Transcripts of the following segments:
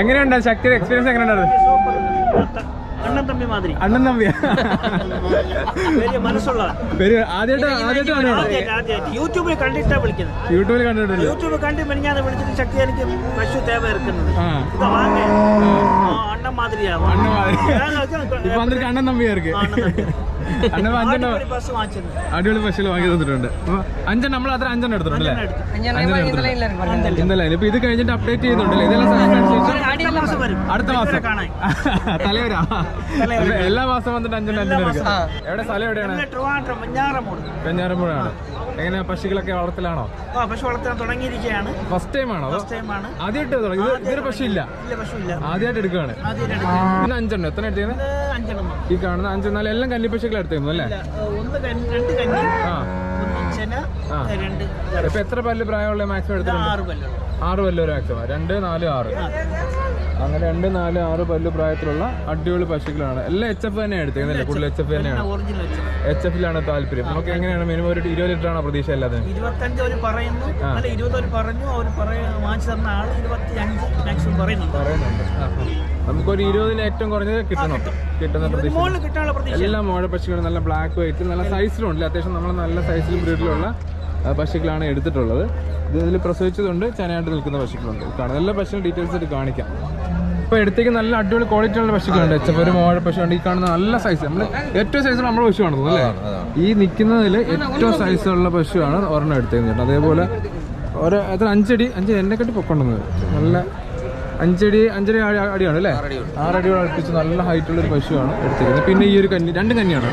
എങ്ങനെയുണ്ട് ശക്തിയുടെ എക്സ്പീരിയൻസ്? എങ്ങനെയുണ്ടായിരുന്നു? അണ്ണൻ തമ്പി മാതിരി. അണ്ണൻ തമ്പിയാ? മനസ്സുള്ള ആദ്യമായിട്ട് യൂട്യൂബിൽ കണ്ടിട്ടാ വിളിക്കുന്നത്. യൂട്യൂബിൽ കണ്ടിട്ടില്ല. യൂട്യൂബ് കണ്ട് മെനിഞ്ഞാന്ന് വിളിച്ചിട്ട് ശക്തി എനിക്ക് പശു തേവ ഇറക്കുന്നത് അണ്ണൻ മാതിരിയാ. ഇപ്പൊ വന്നിട്ട് അണ്ണൻ തമ്പിയാർക്ക് അടിപൊളി പശുകൾ വാങ്ങി തന്നിട്ടുണ്ട്. അഞ്ചെണ്ണം നമ്മൾ അത്ര അഞ്ചെണ്ണം എടുത്തിട്ടുണ്ടല്ലേ? ഇന്നലെ ഇപ്പൊ ഇത് കഴിഞ്ഞിട്ട് അപ്ഡേറ്റ് ചെയ്യുന്നുണ്ടല്ലേ? ഇതെല്ലാം അടുത്ത മാസം തലവരാ എല്ലാ മാസം വന്നിട്ട് അഞ്ചെണ്ണം എടുക്കാം. എവിടെ സ്ഥലം എവിടെയാണ്? വെഞ്ഞാറമൂടാണ്. എങ്ങനെയാ പശുക്കളൊക്കെ വളർത്തലാണോ? പശു വളർത്താൻ തുടങ്ങിയിരിക്കുകയാണ്. ഫസ്റ്റ് ടൈം ആണോ? ആദ്യമായിട്ട് തുടങ്ങി? ഇതൊരു പശു ഇല്ല, ആദ്യമായിട്ട് എടുക്കുകയാണ്. പിന്നെ അഞ്ചെണ്ണം എത്ര എടുത്തേക്കുന്നത്? ഈ കാണുന്ന അഞ്ചെണ്ണം എല്ലാം കന്നിപ്പശുക്കൾ എടുത്തേക്കുന്നു അല്ലേ? ഇപ്പൊ എത്ര പല്ല് പ്രായമുള്ള മാക്സിമം എടുത്തിട്ടുണ്ട്? 6 പല്ല് ഒരു മാക്സിമം. 2, 4, 6 അങ്ങനെ 2, 4, 6 പല്ല് പ്രായത്തിലുള്ള അടിപൊളി പശുക്കളാണ്. എല്ലാം HF തന്നെ എടുത്തേക്കുന്നല്ലേ? കൂടുതൽ HF തന്നെയാണ്. HF-ലാണ് താല്പര്യം. നമുക്ക് എങ്ങനെയാണ് മിനിമം ഒരു 20 ലിറ്റർ ആണോ പ്രതീക്ഷ? അല്ലാതെ 25 പറയുന്നു, 20 പറഞ്ഞു. പറയുന്നുണ്ട്. നമുക്കൊരു 20-ന് ഏറ്റവും കുറഞ്ഞത് കിട്ടുന്ന പ്രതീക്ഷ. എല്ലാ മോഴ പശുക്കളും നല്ല ബ്ലാക്ക് വൈറ്റ് നല്ല സൈസിലുണ്ട്. അത്യാവശ്യം നമ്മൾ നല്ല സൈസിലും ബ്രീഡിലുള്ള പശുക്കളാണ് എടുത്തിട്ടുള്ളത്. ഇതിൽ പ്രസവിച്ചതുകൊണ്ട് ചനയായിട്ട് നിൽക്കുന്ന പശുക്കളുണ്ട്. കാണുന്ന എല്ലാ പശുക്കളും ഡീറ്റെയിൽസ് ആയിട്ട് കാണിക്കാം. ഇപ്പോൾ എടുത്തേക്ക് നല്ല അടിപൊളി ക്വാളിറ്റി ഉള്ള പശുക്കളുണ്ട്. ഒരു മോഴ പശുണ്ട്. ഈ കാണുന്ന നല്ല സൈസ്, നമ്മൾ ഏറ്റവും സൈസുള്ള നമ്മുടെ പശുവാണ് തോന്നുന്നു അല്ലേ? ഈ നിൽക്കുന്നതിൽ ഏറ്റവും സൈസുള്ള പശുവാണ് ഒരെണ്ണം എടുത്തേക്കുന്നത്. അതേപോലെ ഒരു എത്ര 5 അടി എന്നെക്കെട്ടി പൊക്കൊണ്ടുന്നത് നല്ല 5 അടിയാണ് അല്ലേ? 6 അടിയോട് അടുപ്പിച്ച് നല്ല ഹൈറ്റുള്ള ഒരു പശുവാണ് എടുത്തിരിക്കുന്നത്. പിന്നെ ഈ ഒരു കന്നി, 2 കന്നിയാണ്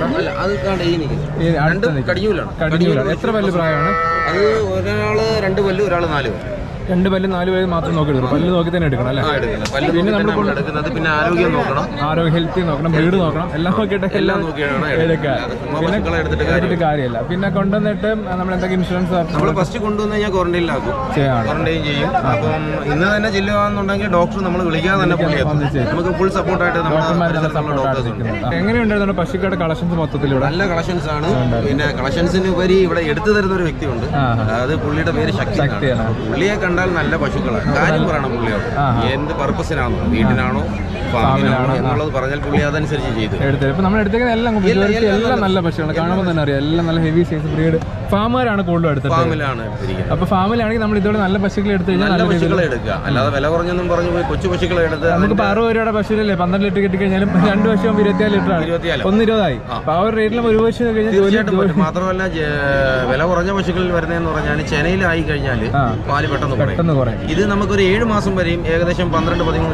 കടിഞ്ഞൂലാണ്. എത്ര പല്ല് പ്രായമാണ്? അത് ഒരാള് 2 പല്ല്, ഒരാള് 4 പല്ല്. 2 പല്ല് 4 പല്ല് മാത്രം നോക്കി എടുക്കണം. പല്ല് നോക്കി തന്നെ എടുക്കണം അല്ലേ? പിന്നെ നമ്മൾ എടുക്കുന്നത് പിന്നെ ആരോഗ്യം നോക്കണം, ഹെൽത്തി നോക്കണം, ബ്രീഡ് നോക്കണം, എല്ലാം നോക്കിയിട്ട് എല്ലാം എടുക്കാം. എടുത്തിട്ട് കാര്യമില്ല. പിന്നെ കൊണ്ടുവന്നിട്ട് നമ്മൾ എന്തൊക്കെ ഇൻഷുറൻസ് നമ്മൾ ഫസ്റ്റ് കൊണ്ടുവന്ന് കഴിഞ്ഞാൽ ക്വാറന്റൈനിലാക്കും, ക്വാറന്റൈൻ ചെയ്യും. അപ്പം ഇന്ന് തന്നെ ചെല്ലുകയാണെന്നുണ്ടെങ്കിൽ ഡോക്ടർ നമ്മൾ വിളിക്കാതെ തന്നെ നമുക്ക് ഫുൾ സപ്പോർട്ടായിട്ട് എങ്ങനെയുണ്ടായിരുന്നു പശുക്കളുടെ കളക്ഷൻസ്? മൊത്തത്തിലൂടെ നല്ല കളക്ഷൻസ് ആണ്. പിന്നെ കളക്ഷൻസിന് ഉപരി ഇവിടെ എടുത്തു തരുന്ന ഒരു വ്യക്തിയുണ്ട്. അത് പുള്ളിയുടെ പേര് ശക്തിയാണ്. പുള്ളിയെ കണ്ടാൽ നല്ല പശുക്കളാണ്. കാര്യം പറയണം പുള്ളിയോട്, എന്ത് പർപ്പസിനാണോ, വീട്ടിനാണോ ഫാമിനാണോ എന്നുള്ളത് പറഞ്ഞാൽ പുള്ളി അതനുസരിച്ച് ചെയ്തു എടുത്തത്. ഇപ്പൊ നമ്മൾ എടുത്തേക്കുന്ന എല്ലാം നല്ല പശുക്കളാണ്. കാണുമ്പോൾ തന്നെ അറിയാം എല്ലാം നല്ല ഹെവി സൈസ് ബ്രീഡ്. ഫാമുകാരാണ് കൂടുതലും എടുത്തത്. ഫാമിലാണ്. അപ്പൊ ഫാമിലാണെങ്കിൽ നമ്മൾ ഇതോടെ നല്ല പശുക്കളെ എടുത്ത് കഴിഞ്ഞാൽ നല്ല പശുക്കളെ എടുക്കുക, അല്ലാതെ വില കുറഞ്ഞൊന്നും പറഞ്ഞു പോയി കൊച്ചു പശുക്കളെ എടുത്ത് നമുക്ക് 60 രൂപയുടെ പശുവിലല്ലേ 12 ലിറ്റർ കിട്ടിക്കഴിഞ്ഞാലും 2 വർഷം 24 ലിറ്റർ ആണ്. 1,20 അപ്പൊ ആ ഒരു റേറ്റിലും 1 വർഷം കഴിഞ്ഞാൽ. മാത്രമല്ല വില കുറഞ്ഞ പശുക്കളിൽ വരുന്നതെന്ന് പറഞ്ഞാൽ ചെനയിലായി കഴിഞ്ഞാൽ പാല് പെട്ടെന്ന് കുറയും. ഇത് നമുക്കൊരു 7 മാസം വരെയും ഏകദേശം 12-13